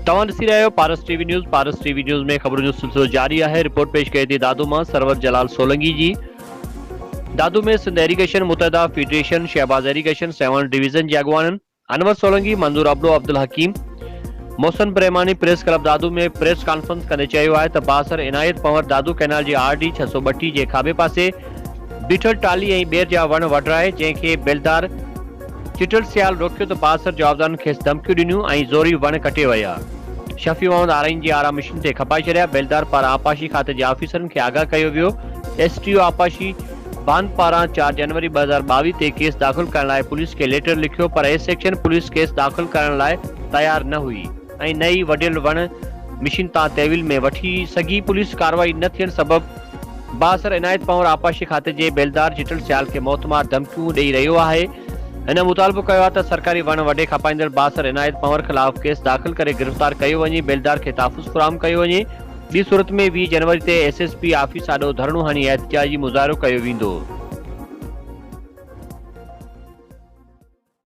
तव्हां ॾिसी रहिया आहियो पारस टीवी न्यूज़ में ख़बरुनि जो सिलसिलो जारी आहे। रिपोर्ट पेश कई थी दादू मां सरवर जलाल सोलंकी जी। दादू में सिंध एरीगेशन मुतहदा फेडरेशन शहबाज एरीगेशन 7 डिवीज़न जे अॻुवाननि अनवर सोलंकी, मंजूर अब्दो, अब्दुल हकीम, मोहसन प्रेमानी प्रेस क्लब दादू में प्रेस कॉन्फ्रेंस कंदे चयो आहे त बासर इनायत पंवर दादू कैनाल जे RD 632 जे खाॿे पासे बीठल टाली ऐं ॿेर जा वण वढराए, जंहिंखे बेलदार चिटल सियाल रोकियो त बासर जवाबदारनि खेसि धमकियूं ॾिनियूं ऐं ज़ोरी वण कटे विया। शफ़ी मोहम्मद आराइन जी आरा मशीन ते खपाए छॾिया। बेलदार पारां आपाशी खाते जे ऑफिसरनि खे आगाह कयो वियो। STO आपाशी बांध पारां 4 जनवरी 2022 ते केस दाख़िल करण लाइ पुलिस खे लेटर लिखियो, पर A सेक्शन पुलिस केस दाख़िल करण लाइ तयार न हुई ऐं नई वडियल वण मशीन तां तहवील में वठी सघी। पुलिस कार्रवाई न थियण सबबि बासर इनायत पंवर आपाशी खाते जे बेलदार चिटल सियाल खे मौतमार धमकियूं ॾेई रहियो आहे। हिन मुतालबो कयो आहे त सरकारी वण वढे खपाईंदड़ बासर इनायत पंवर ख़िलाफ़ केस दाख़िल करे गिरफ़्तार कयो वञे, बेलदार खे तहफ़ुज़ फ़राहम कयो वञे। ॿी सूरत में 20 जनवरी ते SSP ऑफिस आॾो धरणो हणी एहतिजाजी मुज़ाहिरो कयो वेंदो।